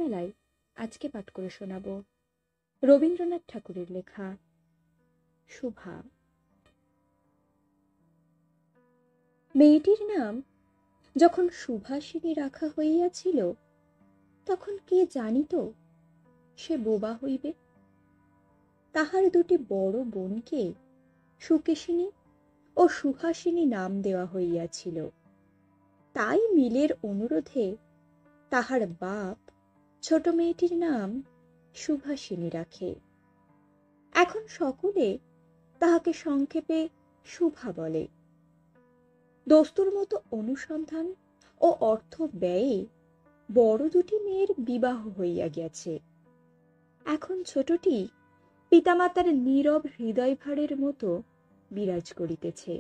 মেলায় আজকে পাঠ করে শোনাব রবীন্দ্রনাথ ঠাকুরের লেখা শুভা। মেয়েটির নাম যখন সুভাষিনী রাখা হইয়াছিল, তখন কে জানিত সে বোবা হইবে। তাহার দুটি বড় বোনকে সুকেশিনী ও সুহাসিনী নাম দেওয়া হইয়াছিল। তাই মিলের অনুরোধে তাহার বাপ ছোট মেয়েটির নাম সুভাষিনী রাখে। এখন সকলে তাহাকে সংক্ষেপে শুভা বলে। দস্তুর মতো অনুসন্ধান ও অর্থ ব্যয়ে বড় দুটি মেয়ের বিবাহ হইয়া গেছে। এখন ছোটটি পিতামাতার নীরব হৃদয় ভারের মতো বিরাজ করিতেছে।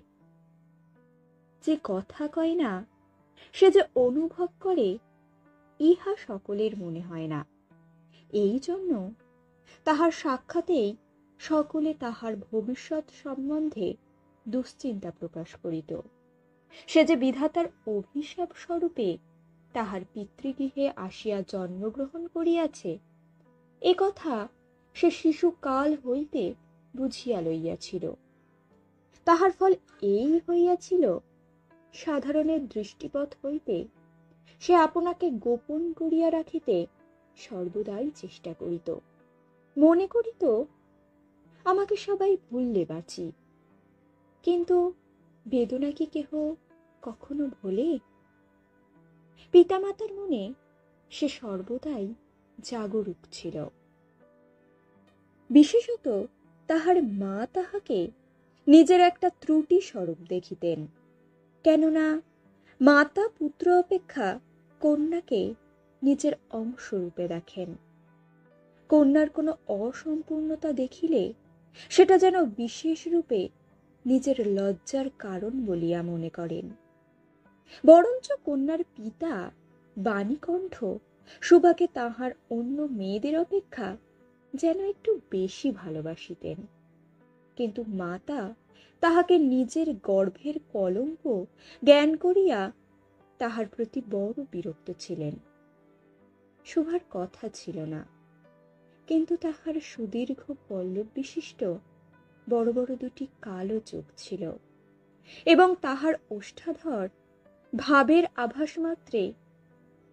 যে কথা কয় না, সে যে অনুভব করে, ইহা সকলের মনে হয় না। এই জন্য তাহার সাক্ষাতেই সকলে তাহার ভবিষ্যৎ সম্বন্ধে দুশ্চিন্তা প্রকাশ করিত। সে যে বিধাতার অভিশাপ স্বরূপে তাহার পিতৃগৃহে আসিয়া জন্মগ্রহণ করিয়াছে, এ কথা সে শিশুকাল হইতে বুঝিয়া লইয়াছিল। তাহার ফল এই হইয়াছিল, সাধারণের দৃষ্টিপথ হইতে সে আপনাকে গোপন করিয়া রাখিতে সর্বদাই চেষ্টা করিত। মনে করিত, আমাকে সবাই ভুললে বাঁচি। কিন্তু বেদনা কি কেহ কখনো ভোলে? পিতামাতার মনে সে সর্বদাই জাগরূক ছিল। বিশেষত তাহার মা তাহাকে নিজের একটা ত্রুটি স্বরূপ দেখিতেন। কেননা মাতা পুত্র অপেক্ষা কন্যাকে নিজের অংশরূপে দেখেন। কন্যার কোনো অসম্পূর্ণতা দেখিলে সেটা যেন বিশেষ রূপে নিজের লজ্জার কারণ বলিয়া মনে করেন। বরঞ্চ কন্যার পিতা বাণীকণ্ঠ শুভাকে তাহার অন্য মেয়েদের অপেক্ষা যেন একটু বেশি ভালোবাসিতেন। কিন্তু মাতা তাহাকে নিজের গর্ভের কলঙ্ক জ্ঞান করিয়া তাহার প্রতি বড় বিরক্ত ছিলেন। শুভার কথা ছিল না, কিন্তু তাহার সুদীর্ঘ পল্লব বিশিষ্ট বড় বড় দুটি কালো চোখ ছিল, এবং তাহার ওষ্ঠাধর ভাবের আভাস মাত্রে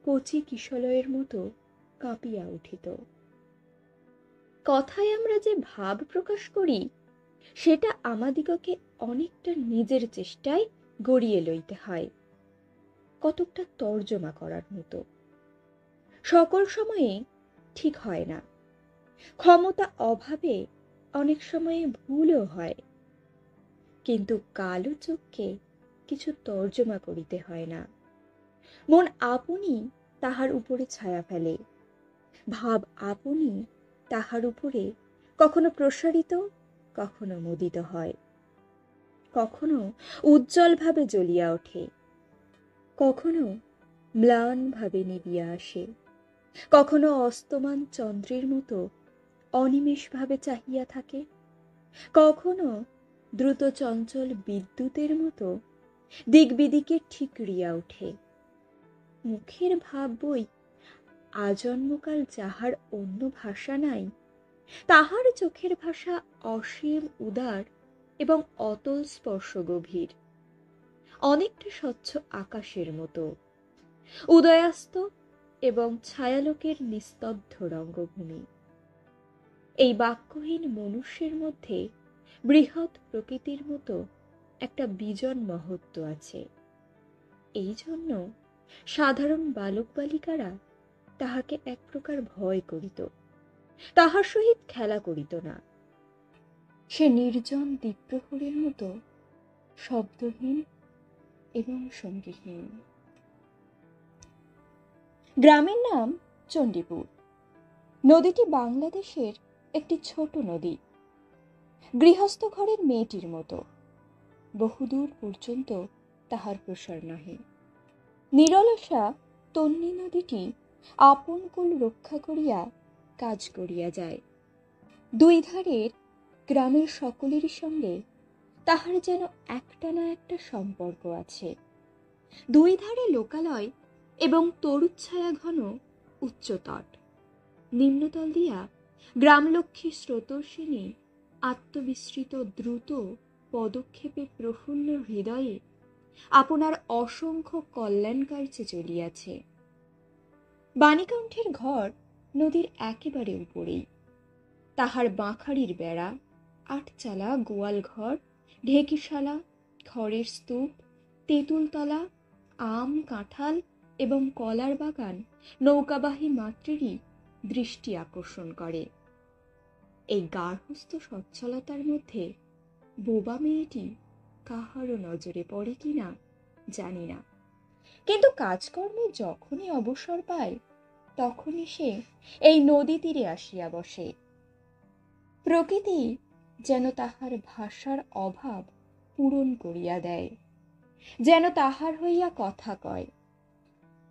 কচি কিশলয়ের মতো কাঁপিয়া উঠিত। কথায় আমরা যে ভাব প্রকাশ করি, সেটা আমাদিগকে অনেকটা নিজের চেষ্টায় গড়িয়ে লইতে হয়, কতকটা তর্জমা করার মতো। সকল সময়ে ঠিক হয় না, ক্ষমতা অভাবে অনেক সময়ে ভুলও হয়। কিন্তু কালো চোখকে কিছু তর্জমা করিতে হয় না। মন আপনি তাহার উপরে ছায়া ফেলে, ভাব আপনি তাহার উপরে কখনো প্রসারিত, কখনো মুদিত হয়, কখনো উজ্জ্বল ভাবে জ্বলিয়া ওঠে, কখনো ম্লান ভাবে নিবিয়া আসে, কখনো অস্তমান চন্দ্রের মতো অনিমেষ ভাবে চাহিয়া থাকে, কখনো দ্রুত চঞ্চল বিদ্যুতের মতো দিক বিদিকে ঠিকরিয়া ওঠে। মুখের ভাব বই আজন্মকাল যাহার অন্য ভাষা নাই, তাহার চোখের ভাষা অসীম উদার এবং অতল স্পর্শ গভীর, অনেকটা স্বচ্ছ আকাশের মতো, উদয়াস্ত এবং ছায়ালোকের নিস্তব্ধ রঙ্গভূমি। এই বাক্যহীন মনুষ্যের মধ্যে বৃহৎ প্রকৃতির মতো একটা বিজন মহত্ব আছে। এই জন্য সাধারণ বালক বালিকারা তাহাকে এক প্রকার ভয় করিত, তাহার সহিত খেলা করিত না। সে নির্জন দ্বীপ্রহরীর মতো শব্দহীন এবং সঙ্গীহীন। গ্রামের নাম চণ্ডীপুর। নদীটি বাংলাদেশের একটি ছোট নদী, গৃহস্থ ঘরের মেয়েটির মতো। বহুদূর পর্যন্ত তাহার প্রসার নহে। নিরলসা তন্নী নদীটি আপন কুল রক্ষা করিয়া কাজ করিয়া যায়। দুই ধারের গ্রামের সকলেরই সঙ্গে তাহার যেন একটা না একটা সম্পর্ক আছে। দুই ধারে লোকালয় এবং তরুচ্ছায়া ঘন উচ্চতট। নিম্নতল দিয়া গ্রামলক্ষ্মী স্রোতস্বিনী আত্মবিস্মৃত দ্রুত পদক্ষেপে প্রফুল্ল হৃদয়ে আপনার অসংখ্য কল্যাণ কার্যে চলিয়াছে। বাণীকণ্ঠের ঘর নদীর একেবারে উপরেই। তাহার বাঁখাড়ির বেড়া, আটচালা গোয়াল ঘর, ঢেকিশালা, খড়ের স্তূপ, তেঁতুলতলা, আম কাঁঠাল এবং কলার বাগান নৌকাবাহী মাত্রেরই দৃষ্টি আকর্ষণ করে। এই গার্হস্থ্য সচ্ছলতার মধ্যে বোবা মেয়েটি কাহারও নজরে পড়ে কিনা জানি না, কিন্তু কাজকর্মে যখনই অবসর পায় তখনই সে এই নদী তীরে আসিয়া বসে। প্রকৃতি যেন তাহার ভাষার অভাব পূরণ করিয়া দেয়, যেন তাহার হইয়া কথা কয়।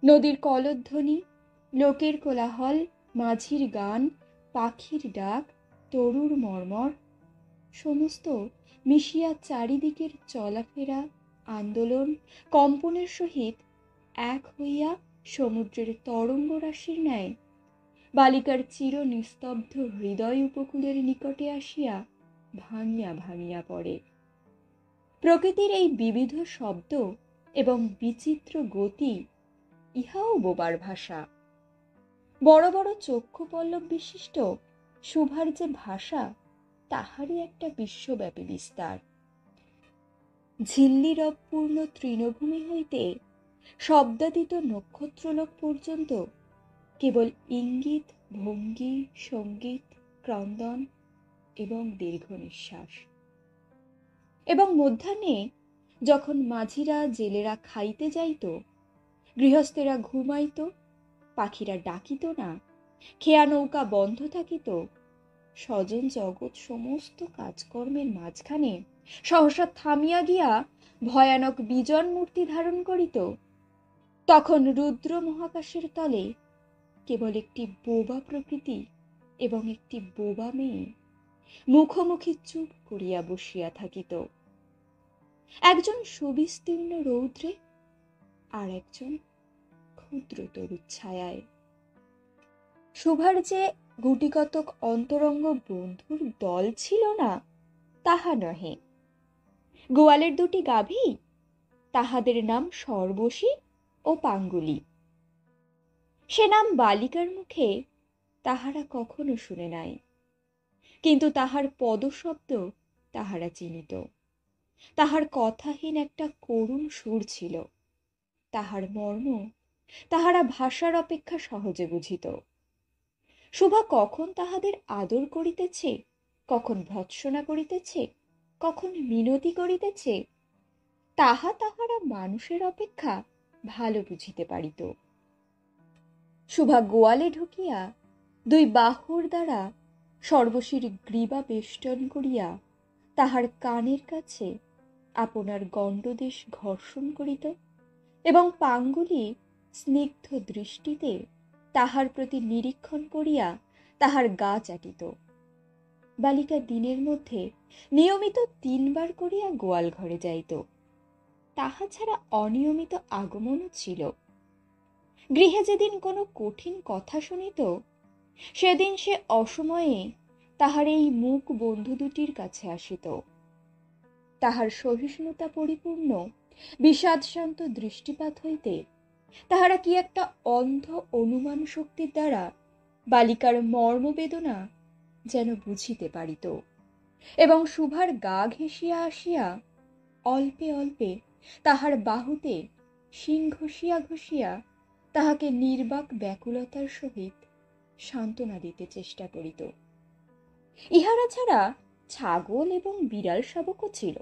নদীর কলধ্বনি, লোকের কোলাহল, মাঝির গান, পাখির ডাক, তরুর মর্মর সমস্ত মিশিয়া চারিদিকের চলাফেরা, আন্দোলন, কম্পনের সহিত এক হইয়া সমুদ্রের তরঙ্গ রাশির ন্যায় বালিকার চির নিস্তব্ধ হৃদয় উপকূলের নিকটে আসিয়া ভাঙিয়া ভাঙিয়া পড়ে। প্রকৃতির এই বিবিধ শব্দ এবং বিচিত্র গতি ইহাও বোবার ভাষা। বড় বড় চক্ষু পল্লব বিশিষ্ট শুভার যে ভাষা, তাহারই একটা বিশ্বব্যাপী বিস্তার। ঝিল্লি রবপূর্ণ তৃণভূমি হইতে শব্দাতীত নক্ষত্রলোক পর্যন্ত কেবল ইঙ্গিত, ভঙ্গি, সঙ্গীত, ক্রন্দন এবং দীর্ঘ নিঃশ্বাস। এবং মধ্যাহ্নে যখন মাঝিরা জেলেরা খাইতে যাইত, গৃহস্থেরা ঘুমাইত, পাখিরা ডাকিত না, খেয়া নৌকা বন্ধ থাকিত, স্বজন জগৎ সমস্ত কাজকর্মের মাঝখানে সহসা থামিয়া গিয়া ভয়ানক বিজন মূর্তি ধারণ করিত, তখন রুদ্র মহাকাশের তলে কেবল একটি বোবা প্রকৃতি এবং একটি বোবা মেয়ে মুখোমুখি চুপ করিয়া বসিয়া থাকিত। একজন সুবিস্তীর্ণ রৌদ্রে, আর একজন ক্ষুদ্র তরুর ছায়ায়। শুভার যে গুটিকতক অন্তরঙ্গ বন্ধুর দল ছিল না তাহা নহে। গোয়ালের দুটি গাভী, তাহাদের নাম সর্বশী ও পাঙ্গুলি। সে নাম বালিকার মুখে তাহারা কখনো শুনে নাই, কিন্তু তাহার পদশব্দ তাহারা চিনিত। তাহার কথাহীন একটা করুণ সুর ছিল, তাহার মর্ম তাহারা ভাষার অপেক্ষা সহজে বুঝিত। শুভা কখন তাহাদের আদর করিতেছে, কখন ভৎসনা করিতেছে, কখন মিনতি করিতেছে, তাহা তাহারা মানুষের অপেক্ষা ভালো বুঝিতে পারিত। শুভা গোয়ালে ঢুকিয়া দুই বাহুর দ্বারা সর্বশীর গ্রীবা বেষ্টন করিয়া তাহার কানের কাছে আপনার গণ্ডদেশ ঘর্ষণ করিত এবং পাঙ্গুলি স্নিগ্ধ দৃষ্টিতে তাহার প্রতি নিরীক্ষণ করিয়া তাহার গা চাটিত। বালিকা দিনের মধ্যে নিয়মিত 3 বার করিয়া গোয়াল ঘরে যাইত। তাহা ছাড়া অনিয়মিত আগমনও ছিল। গৃহে যেদিন কোনো কঠিন কথা শুনিত, সেদিন সে অসময়ে তাহার এই মুখ বন্ধু দুটির কাছে আসিত। তাহার সহিষ্ণুতা পরিপূর্ণ বিষাদশান্ত দৃষ্টিপাত হইতে তাহারা কি একটা অন্ধ অনুমান শক্তির দ্বারা বালিকার মর্মবেদনা যেন বুঝিতে পারিত, এবং শুভার গা ঘেঁষিয়া আসিয়া অল্পে অল্পে তাহার বাহুতে শিং ঘষিয়া ঘষিয়া তাহাকে নির্বাক ব্যাকুলতার সহিত সান্ত্বনা দিতে চেষ্টা করিত। ইহারা ছাড়া ছাগল এবং বিড়াল শাবকও ছিল,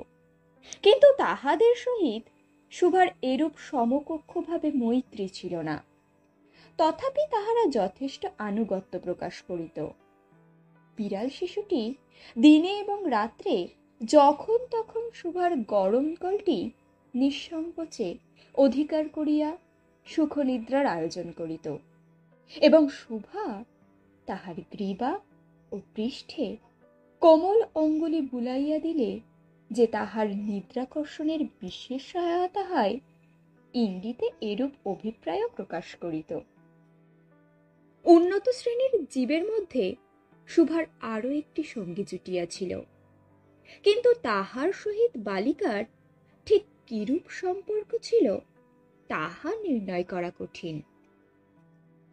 কিন্তু তাহাদের সহিত শুভার এরূপ সমকক্ষভাবে মৈত্রী ছিল না। তথাপি তাহারা যথেষ্ট আনুগত্য প্রকাশ করিত। বিড়াল শিশুটি দিনে এবং রাত্রে যখন তখন শুভার গরম কলটি নিঃসংকোচে অধিকার করিয়া সুখনিদ্রার আয়োজন করিত, এবং শুভা তাহার গ্রীবা ও পৃষ্ঠে কোমল অঙ্গুলি বুলাইয়া দিলে যে তাহার নিদ্রাকর্ষণের বিশেষ সহায়তা হয়, ইঙ্গিতে এরূপ অভিপ্রায় প্রকাশ করিত। উন্নত শ্রেণীর জীবের মধ্যে শুভার আরো একটি সঙ্গী জুটিয়াছিল, কিন্তু তাহার সহিত বালিকার ঠিক কিরূপ সম্পর্ক ছিল তাহা নির্ণয় করা কঠিন।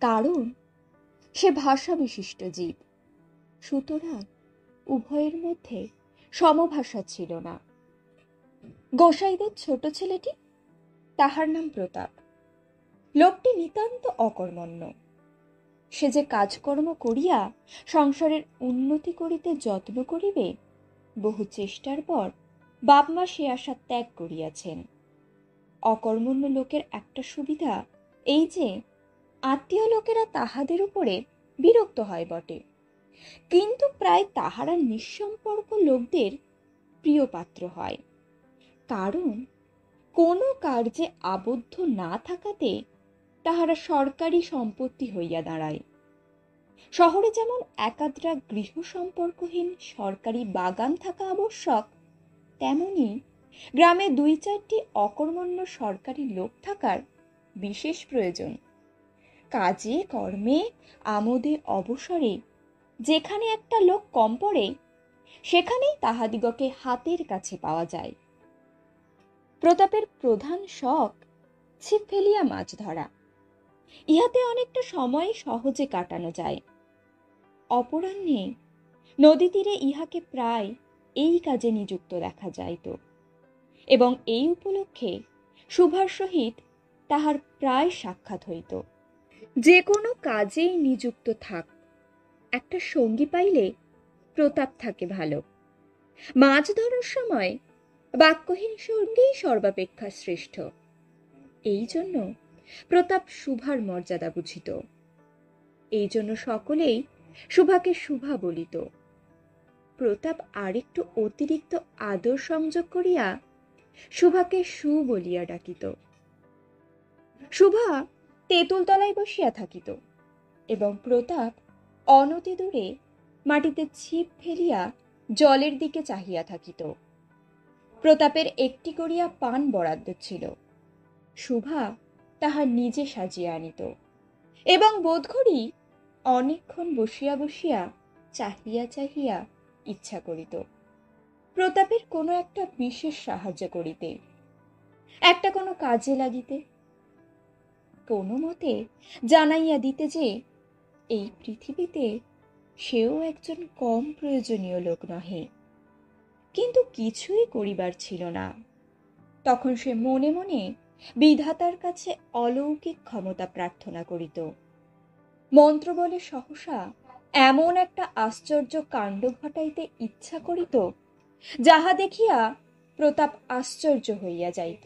কারণ সে ভাষা বিশিষ্ট জীব, সুতরাং উভয়ের মধ্যে সমভাষা ছিল না। গোসাইদের ছোট ছেলেটি, তাহার নাম প্রতাপ। লোকটি নিতান্ত অকর্মণ্য। সে যে কাজকর্ম করিয়া সংসারের উন্নতি করিতে যত্ন করিবে, বহু চেষ্টার পর বাপ মা সে আশা ত্যাগ করিয়াছেন। অকর্মণ্য লোকের একটা সুবিধা এই যে আত্মীয় লোকেরা তাহাদের উপরে বিরক্ত হয় বটে, কিন্তু প্রায় তাহারা নিঃসম্পর্ক লোকদের প্রিয় পাত্র হয়। কারণ কোনো কার্যে আবদ্ধ না থাকাতে তাহারা সরকারি সম্পত্তি হইয়া দাঁড়ায়। শহরে যেমন একাদ্রা গৃহ সম্পর্কহীন সরকারি বাগান থাকা আবশ্যক, তেমনি গ্রামে 2-4টি অকর্মণ্য সরকারি লোক থাকার বিশেষ প্রয়োজন। কাজে কর্মে আমোদে অবসরে যেখানে একটা লোক কম পড়ে, সেখানেই তাহাদিগকে হাতের কাছে পাওয়া যায়। প্রতাপের প্রধান শখ ছিপ ফেলিয়া মাছ ধরা। ইহাতে অনেকটা সময় সহজে কাটানো যায়। অপরাহ্নে নদী তীরে ইহাকে প্রায় এই কাজে নিযুক্ত দেখা যাইত, এবং এই উপলক্ষে শুভার সহিত তাহার প্রায় সাক্ষাৎ হইত। যে কোনো কাজেই নিযুক্ত থাক, একটা সঙ্গী পাইলে প্রতাপ থাকে ভালো। মাছ ধরার সময় বাক্যহীন সঙ্গেই সর্বাপেক্ষা শ্রেষ্ঠ। এই জন্য প্রতাপ শুভার মর্যাদা বুঝিত। এই জন্য সকলেই শুভাকে শুভা বলিত। প্রতাপ আরেকটু অতিরিক্ত আদর সংযোগ করিয়া শুভাকে সু বলিয়া ডাকিত। শুভা তেঁতুল তলায় বসিয়া থাকিত, এবং প্রতাপ অনতি দূরে মাটিতে ছিপ ফেলিয়া জলের দিকে চাহিয়া থাকিত। প্রতাপের একটি করিয়া পান বরাদ্দ ছিল। শুভা তাহা নিজে সাজিয়া আনিত, এবং বোধ করি অনেকক্ষণ বসিয়া বসিয়া চাহিয়া চাহিয়া ইচ্ছা করিত প্রতাপের কোনো একটা বিশেষ সাহায্য করিতে, একটা কোনো কাজে লাগিতে, কোনো মতে জানাইয়া দিতে যে এই পৃথিবীতে সেও একজন কম প্রয়োজনীয় লোক নহে। কিন্তু কিছুই করিবার ছিল না। তখন সে মনে মনে বিধাতার কাছে অলৌকিক ক্ষমতা প্রার্থনা করিত। মন্ত্র বলে সহসা এমন একটা আশ্চর্য কাণ্ড ঘটাইতে ইচ্ছা করিত, যাহা দেখিয়া প্রতাপ আশ্চর্য হইয়া যাইত।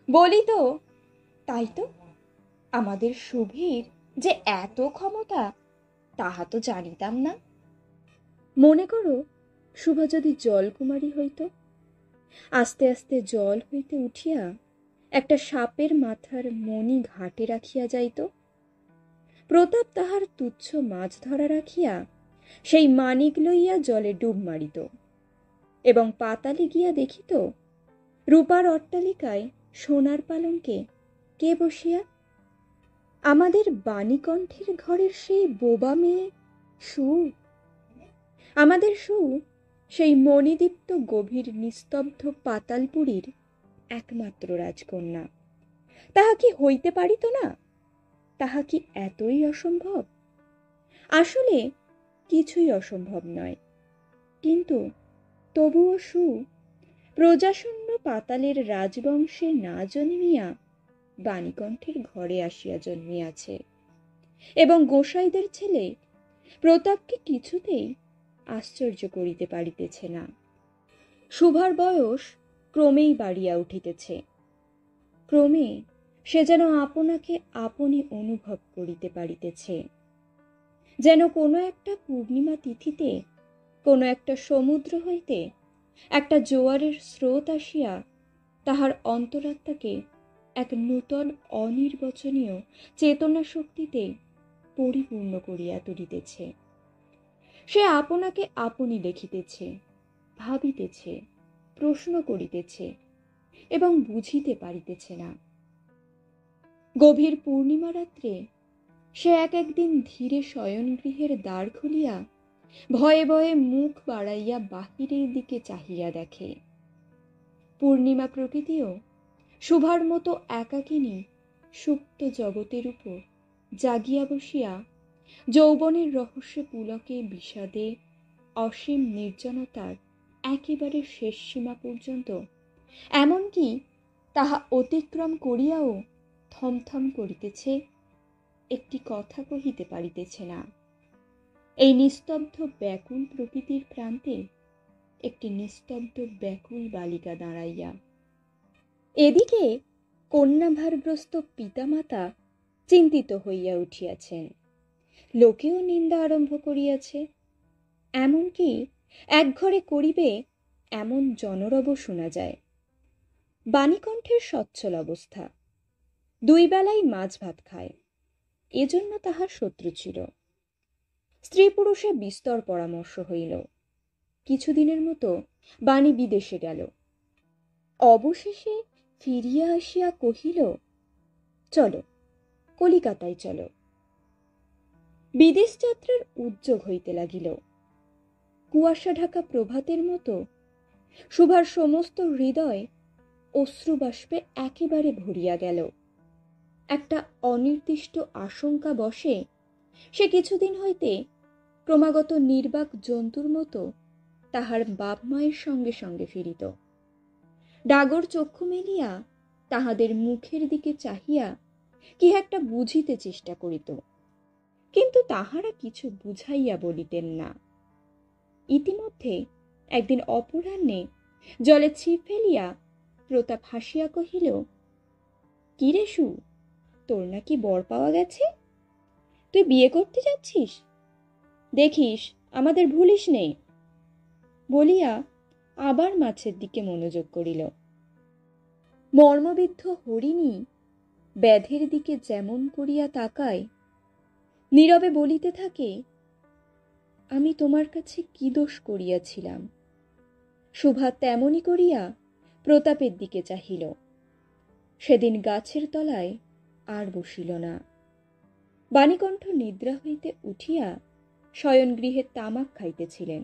বলিত, তাই তো, আমাদের শুভীর যে এত ক্ষমতা তাহা তো জানিতাম না। মনে করো, শুভা যদি জলকুমারী হইত, আস্তে আস্তে জল হইতে উঠিয়া একটা সাপের মাথার মণি ঘাটে রাখিয়া যাইত। প্রতাপ তাহার তুচ্ছ মাছ ধরা রাখিয়া সেই মানিক লইয়া জলে ডুব মারিত, এবং পাতালে গিয়া দেখিত রূপার অট্টালিকায় সোনার পালঙ্কে কে বসিয়া? আমাদের বাণীকণ্ঠের ঘরের সেই বোবা মেয়ে সু। আমাদের সু সেই মণিদীপ্ত গভীর নিস্তব্ধ পাতালপুরীর একমাত্র রাজকন্যা। তাহা কি হইতে পারিত না? তাহা কি এতই অসম্ভব? আসলে কিছুই অসম্ভব নয়, কিন্তু তবুও সু প্রজাশূন্য পাতালের রাজবংশে না জন্মিয়া বাণীকণ্ঠের ঘরে আসিয়া জন্মিয়াছে, এবং গোসাইদের ছেলে প্রতাপকে কিছুতেই আশ্চর্য করিতে পারিতেছে না। শুভার বয়স ক্রমেই বাড়িয়া উঠিতেছে। ক্রমে সে যেন আপনাকে আপনি অনুভব করিতে পারিতেছে, যেন কোনো একটা পূর্ণিমা তিথিতে কোনো একটা সমুদ্র হইতে একটা জোয়ারের স্রোত আসিয়া তাহার অন্তরাত্মাকে এক নূতন অনির্বচনীয় চেতনা শক্তিতে পরিপূর্ণ করিয়া তুলিতেছে। সে আপনাকে আপনি দেখিতেছে, ভাবিতেছে, প্রশ্ন করিতেছে, এবং বুঝিতে পারিতেছে না। গভীর পূর্ণিমা রাত্রে সে এক একদিন ধীরে শয়নগৃহের দ্বার খুলিয়া ভয়ে ভয়ে মুখ বাড়াইয়া বাহিরের দিকে চাহিয়া দেখে। পূর্ণিমা প্রকৃতিও শুভার মতো একাকিনী সুপ্ত জগতের উপর জাগিয়া বসিয়া যৌবনের রহস্যে পুলকে বিষাদে অসীম নির্জনতার একেবারে শেষ সীমা পর্যন্ত এমনকি তাহা অতিক্রম করিয়াও থমথম করিতেছে, একটি কথা কহিতে পারিতেছে না। এই নিস্তব্ধ ব্যাকুল প্রকৃতির প্রান্তে একটি নিস্তব্ধ ব্যাকুল বালিকা দাঁড়াইয়া। এদিকে কন্যাভারগ্রস্ত পিতামাতা চিন্তিত হইয়া উঠিয়াছেন, লোকেও নিন্দা আরম্ভ করিয়াছে। এমনকি একঘরে করিবে এমন জনরব শোনা যায়। বাণীকণ্ঠের সচ্ছল অবস্থা, দুই বেলাই মাছ ভাত খায়, এজন্য তাহার শত্রু ছিল। স্ত্রী পুরুষে বিস্তর পরামর্শ হইল। কিছুদিনের মতো বাণী বিদেশে গেল। অবশেষে ফিরিয়া আসিয়া কহিল, চলো কলিকাতায় চলো। বিদেশ যাত্রার উদ্যোগ হইতে লাগিল। কুয়াশা ঢাকা প্রভাতের মতো সুভার সমস্ত হৃদয় অশ্রুবাষ্পে একেবারে ভরিয়া গেল। একটা অনির্দিষ্ট আশঙ্কা বশে সে কিছুদিন হইতে ক্রমাগত নির্বাক জন্তুর মতো তাহার বাপ মায়ের সঙ্গে সঙ্গে ফিরিত। ডাগর চক্ষু মেলিয়া তাহাদের মুখের দিকে চাহিয়া কি একটা বুঝিতে চেষ্টা করিত, কিন্তু তাহারা কিছু বুঝাইয়া বলিতেন না। ইতিমধ্যে একদিন অপরাহ্নে জলে ছিপ ফেলিয়া প্রতাপ হাসিয়া কহিল, কি রে সু, তোর নাকি বর পাওয়া গেছে? তুই বিয়ে করতে যাচ্ছিস? দেখিস আমাদের ভুলিস নেই। বলিয়া আবার মাছের দিকে মনোযোগ করিল। মর্মবিদ্ধ হরিণী ব্যাধের দিকে যেমন করিয়া তাকায়, নীরবে বলিতে থাকে, আমি তোমার কাছে কি দোষ করিয়াছিলাম? শুভা তেমনি করিয়া প্রতাপের দিকে চাহিল। সেদিন গাছের তলায় আর বসিল না। বাণীকণ্ঠ নিদ্রা হইতে উঠিয়া শয়নগৃহে তামাক খাইতেছিলেন।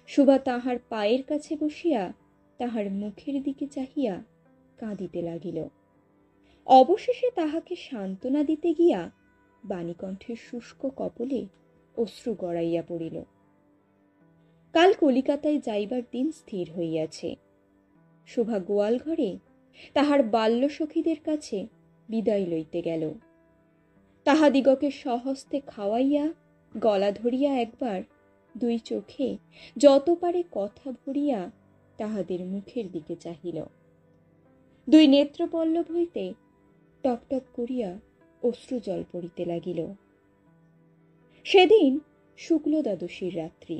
শুভা তাহার পায়ের কাছে বসিয়া তাহার মুখের দিকে চাহিয়া কাঁদিতে লাগিল। অবশেষে তাহাকে সান্ত্বনা দিতে গিয়া বাণীকণ্ঠের শুষ্ক কপলে অশ্রু গড়াইয়া পড়িল। কাল কলিকাতায় যাইবার দিন স্থির হইয়াছে। শুভা গোয়াল ঘরে তাহার বাল্য সখীদের কাছে বিদায় লইতে গেল। তাহাদিগকে স্বহস্তে খাওয়াইয়া গলা ধরিয়া একবার দুই চোখে যত পারে কথা ভরিয়া তাহাদের মুখের দিকে চাহিল। দুই নেত্রপল্লব হইতে টকটক করিয়া অশ্রু জল পড়িতে লাগিল। সেদিন শুক্ল দ্বাদশীর রাত্রি।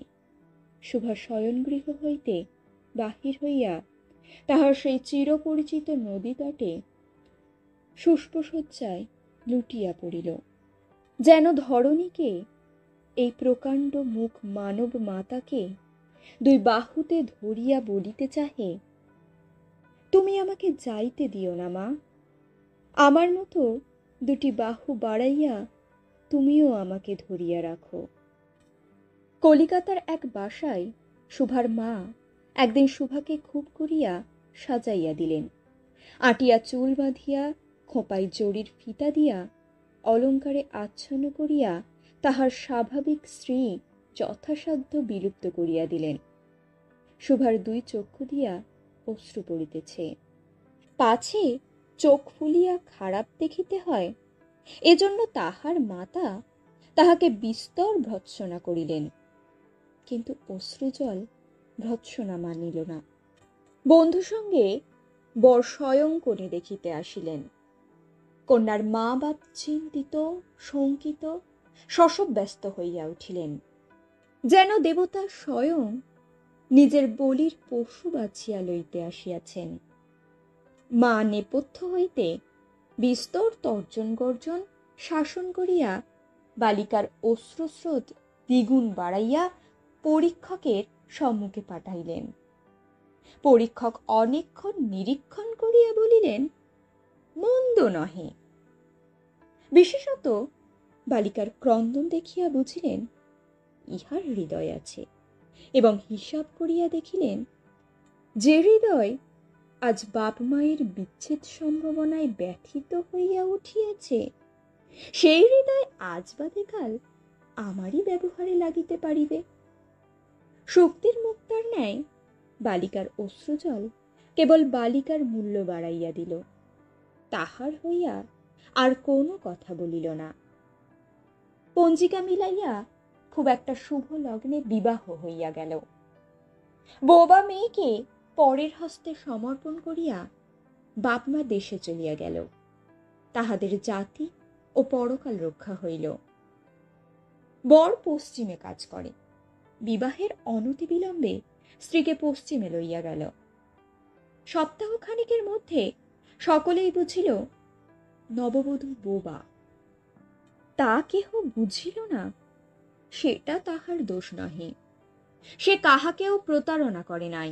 শুভা শয়নগৃহ হইতে বাহির হইয়া তাহার সেই চিরপরিচিত নদী তটে শুষ্পশয্যায় লুটিয়া পড়িল। যেন ধরণীকে, এই প্রকাণ্ড মুখ মানব মাতাকে দুই বাহুতে ধরিয়া বলিতে চাহে, তুমি আমাকে যাইতে দিও না মা, আমার মতো দুটি বাহু বাড়াইয়া তুমিও আমাকে ধরিয়া রাখো। কলিকাতার এক বাসায় শুভার মা একদিন শুভাকে খুব করিয়া সাজাইয়া দিলেন। আটিয়া চুল বাঁধিয়া খোঁপায় জরির ফিতা দিয়া অলঙ্কারে আচ্ছন্ন করিয়া তাহার স্বাভাবিক শ্রী যথাসাধ্য বিলুপ্ত করিয়া দিলেন। শুভার দুই চক্ষু দিয়া অশ্রু পড়িতেছে। পাছে চোখ ফুলিয়া খারাপ দেখিতে হয়, এজন্য তাহার মাতা তাহাকে বিস্তর ভর্ৎসনা করিলেন, কিন্তু অশ্রুজল ভর্ৎসনা মানিল না। বন্ধু সঙ্গে বর স্বয়ং কোণে দেখিতে আসিলেন। কন্যার মা বাপ চিন্তিত শঙ্কিত শশব ব্যস্ত হইয়া উঠিলেন, যেন দেবতা স্বয়ং নিজের বলির পশু বাছিয়া লইতে আসিয়াছেন। মা নেপথ্য হইতে বিস্তর তর্জন গর্জন শাসন করিয়া বালিকার অশ্রুস্রোত দ্বিগুণ বাড়াইয়া পরীক্ষকের সম্মুখে পাঠাইলেন। পরীক্ষক অনেকক্ষণ নিরীক্ষণ করিয়া বলিলেন, মন্দ নহে। বিশেষত বালিকার ক্রন্দন দেখিয়া বুঝিলেন ইহার হৃদয় আছে, এবং হিসাব করিয়া দেখিলেন যে হৃদয় আজ বাপ মায়ের বিচ্ছেদ সম্ভাবনায় ব্যথিত হইয়া উঠিয়াছে, সেই হৃদয় আজ বাদে কাল আমারই ব্যবহারে লাগিতে পারিবে। শক্তির মুক্তার ন্যায় বালিকার অশ্রুজল কেবল বালিকার মূল্য বাড়াইয়া দিল। তাহার হইয়া আর কোনো কথা বলিল না। পঞ্জিকা মিলাইয়া খুব একটা শুভ লগ্নে বিবাহ হইয়া গেল। বোবা মেয়েকে পরের হস্তে সমর্পণ করিয়া বাপমা দেশে চলিয়া গেল। তাহাদের জাতি ও পরকাল রক্ষা হইল। বর পশ্চিমে কাজ করে। বিবাহের অনতি বিলম্বে স্ত্রীকে পশ্চিমে লইয়া গেল। সপ্তাহ খানিকের মধ্যে সকলেই বুঝিল নববধূ বোবা। তা কেহ বুঝিল না, সেটা তাহার দোষ নহে। সে কাহাকেও প্রতারণা করে নাই।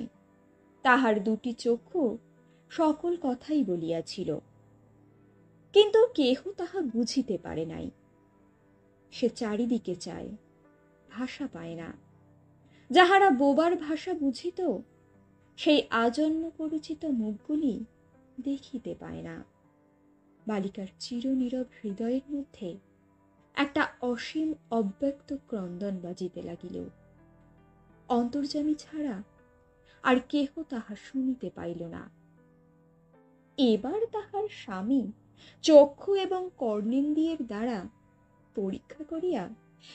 তাহার দুটি চক্ষু সকল কথাই বলিয়াছিল, কিন্তু কেহ তাহা বুঝিতে পারে নাই। সে চারিদিকে চায়, ভাষা পায় না। যাহারা বোবার ভাষা বুঝিত, সেই আজন্ম পরিচিত মুখগুলি দেখিতে পায় না। বালিকার চিরনীরব হৃদয়ের মধ্যে একটা অসীম অব্যক্ত ক্রন্দন বাজিতে লাগিল। অন্তর্যামী ছাড়া আর কেহ তাহা শুনিতে পাইল না। এবার তাহার স্বামী চক্ষু এবং কর্ণেন্দ্রিয়ের দ্বারা পরীক্ষা করিয়া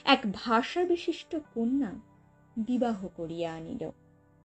এক ভাষা বিশিষ্ট কন্যা বিবাহ করিয়া আনিল।